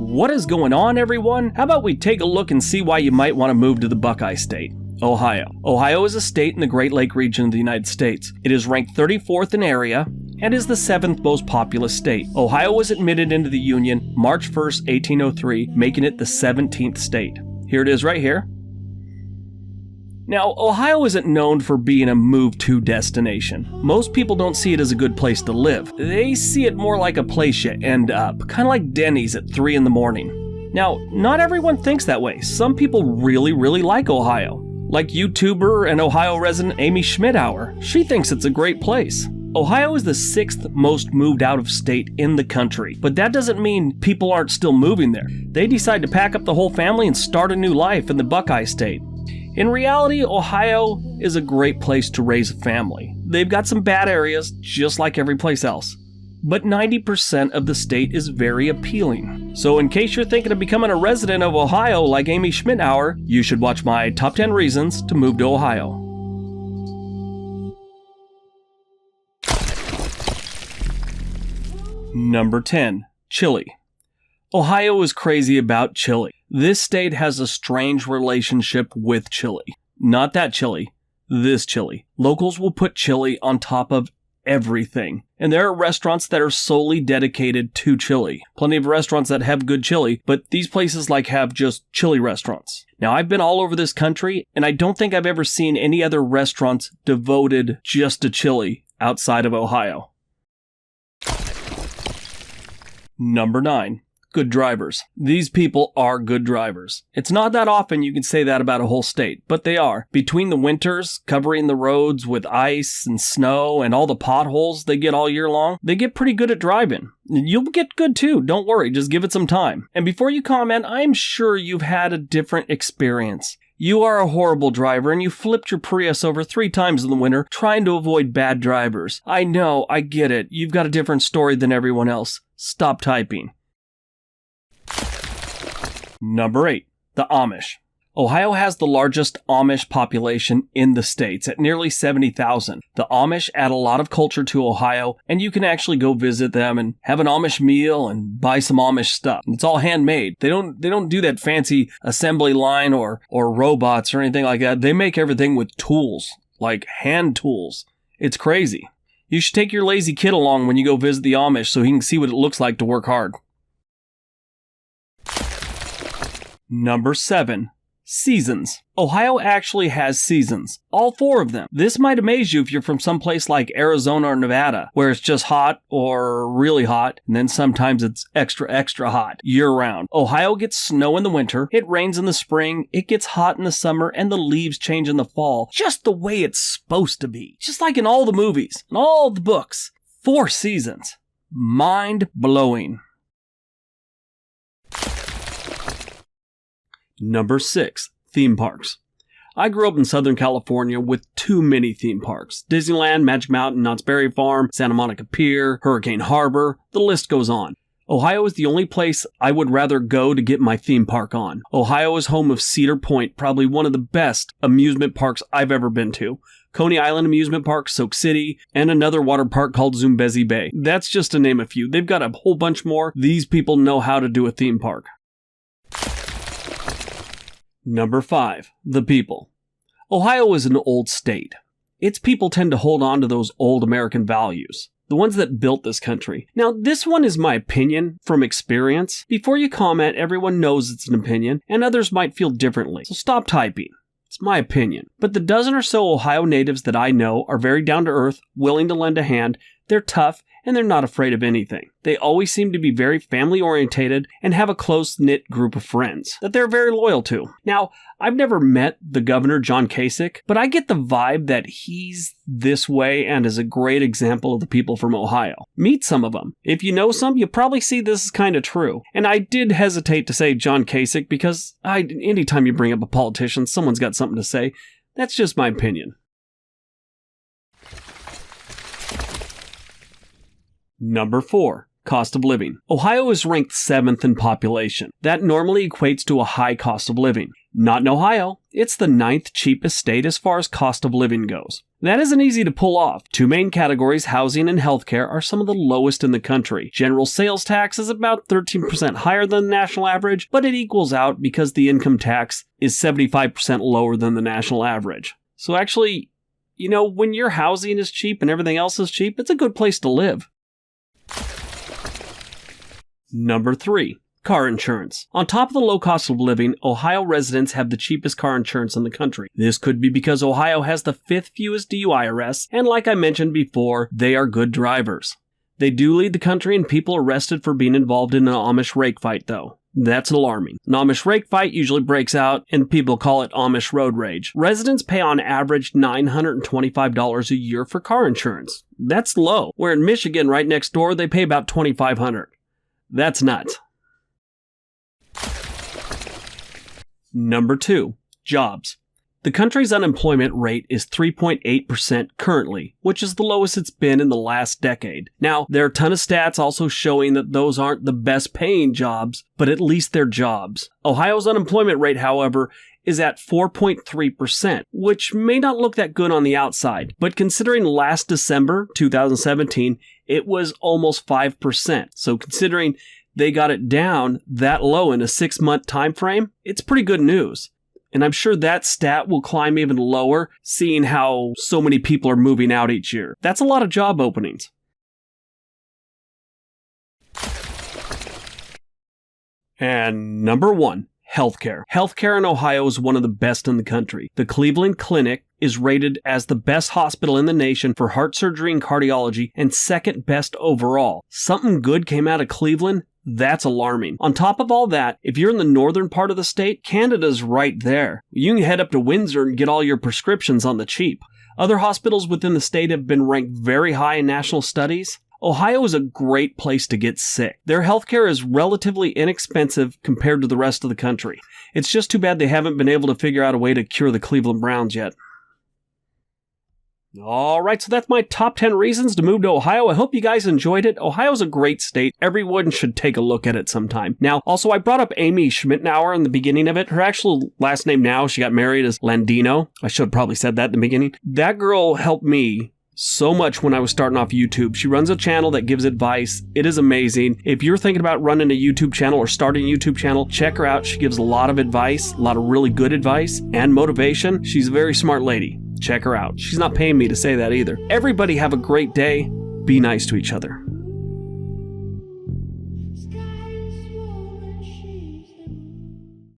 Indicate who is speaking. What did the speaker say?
Speaker 1: What is going on, everyone? How about we take a look and see why you might want to move to the Buckeye State? Ohio. Ohio is a state in the Great Lake region of the United States. It is ranked 34th in area and is the 7th most populous state. Ohio was admitted into the Union March 1st, 1803, making it the 17th state. Here it is right here. Now, Ohio isn't known for being a move-to destination. Most people don't see it as a good place to live. They see it more like a place you end up, kind of like Denny's at 3 in the morning. Now, not everyone thinks that way. Some people really like Ohio. Like YouTuber and Ohio resident Amy Schmidhauer. She thinks it's a great place. Ohio is the 6th most moved out of state in the country, but that doesn't mean people aren't still moving there. They decide to pack up the whole family and start a new life in the Buckeye State. In reality, Ohio is a great place to raise a family. They've got some bad areas, just like every place else. But 90% of the state is very appealing. So in case you're thinking of becoming a resident of Ohio like Amy Schmidhauer, you should watch my top 10 reasons to move to Ohio. Number 10. Chile. Ohio is crazy about Chile. This state has a strange relationship with Chile. Not that Chile, this Chile. Locals will put chili on top of everything. And there are restaurants that are solely dedicated to chili. Plenty of restaurants that have good chili, but these places have just chili restaurants. Now, I've been all over this country, and I don't think I've ever seen any other restaurants devoted just to chili outside of Ohio. Number 9. Good drivers. These people are good drivers. It's not that often you can say that about a whole state, but they are. Between the winters, covering the roads with ice and snow and all the potholes they get all year long, they get pretty good at driving. You'll get good too, don't worry, just give it some time. And before you comment, I'm sure you've had a different experience. You are a horrible driver and you flipped your Prius over 3 times in the winter trying to avoid bad drivers. I know, I get it. You've got a different story than everyone else. Stop typing. Number 8. The Amish. Ohio has the largest Amish population in the states at nearly 70,000. The Amish add a lot of culture to Ohio, and you can actually go visit them and have an Amish meal and buy some Amish stuff. It's all handmade. They don't do that fancy assembly line or robots or anything like that. They make everything with tools, like hand tools. It's crazy. You should take your lazy kid along when you go visit the Amish so he can see what it looks like to work hard. Number 7. Seasons. Ohio actually has seasons. All 4 of them. This might amaze you if you're from someplace like Arizona or Nevada, where it's just hot or really hot, and then sometimes it's extra hot year-round. Ohio gets snow in the winter, it rains in the spring, it gets hot in the summer, and the leaves change in the fall, just the way it's supposed to be. Just like in all the movies, and all the books. 4 seasons. Mind-blowing. Number 6. Theme parks. I grew up in Southern California with too many theme parks. Disneyland, Magic Mountain, Knott's Berry Farm, Santa Monica Pier, Hurricane Harbor, the list goes on. Ohio is the only place I would rather go to get my theme park on. Ohio is home of Cedar Point, probably one of the best amusement parks I've ever been to. Coney Island Amusement Park, Soak City, and another water park called Zoombezi Bay. That's just to name a few. They've got a whole bunch more. These people know how to do a theme park. Number 5. The people. Ohio is an old state. Its people tend to hold on to those old American values, the ones that built this country. Now, this one is my opinion from experience. Before you comment, everyone knows it's an opinion, and others might feel differently, so stop typing. It's my opinion. But the dozen or so Ohio natives that I know are very down to earth, willing to lend a hand, they're tough, and they're not afraid of anything. They always seem to be very family-orientated and have a close-knit group of friends that they're very loyal to. Now, I've never met the governor, John Kasich, but I get the vibe that he's this way and is a great example of the people from Ohio. Meet some of them. If you know some, you probably see this is kind of true. And I did hesitate to say John Kasich because anytime you bring up a politician, someone's got something to say. That's just my opinion. Number 4. Cost of living. Ohio is ranked 7th in population. That normally equates to a high cost of living. Not in Ohio. It's the 9th cheapest state as far as cost of living goes. That isn't easy to pull off. Two main categories, housing and healthcare, are some of the lowest in the country. General sales tax is about 13% higher than the national average, but it equals out because the income tax is 75% lower than the national average. So actually, when your housing is cheap and everything else is cheap, it's a good place to live. Number 3. Car insurance. On top of the low cost of living, Ohio residents have the cheapest car insurance in the country. This could be because Ohio has the 5th fewest DUI arrests, and like I mentioned before, they are good drivers. They do lead the country in people arrested for being involved in an Amish rake fight, though. That's alarming. An Amish rake fight usually breaks out, and people call it Amish road rage. Residents pay on average $925 a year for car insurance. That's low. Where in Michigan, right next door, they pay about $2,500. That's nuts. Number 2. Jobs. The country's unemployment rate is 3.8% currently, which is the lowest it's been in the last decade. Now, there are a ton of stats also showing that those aren't the best paying jobs, but at least they're jobs. Ohio's unemployment rate, however, is at 4.3%, which may not look that good on the outside, but considering last December, 2017, it was almost 5%. So considering they got it down that low in a 6-month time frame, it's pretty good news. And I'm sure that stat will climb even lower, seeing how so many people are moving out each year. That's a lot of job openings. And number 1, healthcare. Healthcare in Ohio is one of the best in the country. The Cleveland Clinic is rated as the best hospital in the nation for heart surgery and cardiology, and second best overall. Something good came out of Cleveland? That's alarming. On top of all that, if you're in the northern part of the state, Canada's right there. You can head up to Windsor and get all your prescriptions on the cheap. Other hospitals within the state have been ranked very high in national studies. Ohio is a great place to get sick. Their healthcare is relatively inexpensive compared to the rest of the country. It's just too bad they haven't been able to figure out a way to cure the Cleveland Browns yet. Alright, so that's my top 10 reasons to move to Ohio. I hope you guys enjoyed it. Ohio's a great state. Everyone should take a look at it sometime. Now, also, I brought up Amy Schmittenauer in the beginning of it. Her actual last name now, she got married, is Landino. I should have probably said that in the beginning. That girl helped me so much when I was starting off YouTube. She runs a channel that gives advice. It is amazing. If you're thinking about running a YouTube channel or starting a YouTube channel, check her out. She gives a lot of advice, a lot of really good advice and motivation. She's a very smart lady. Check her out. She's not paying me to say that either. Everybody have a great day. Be nice to each other.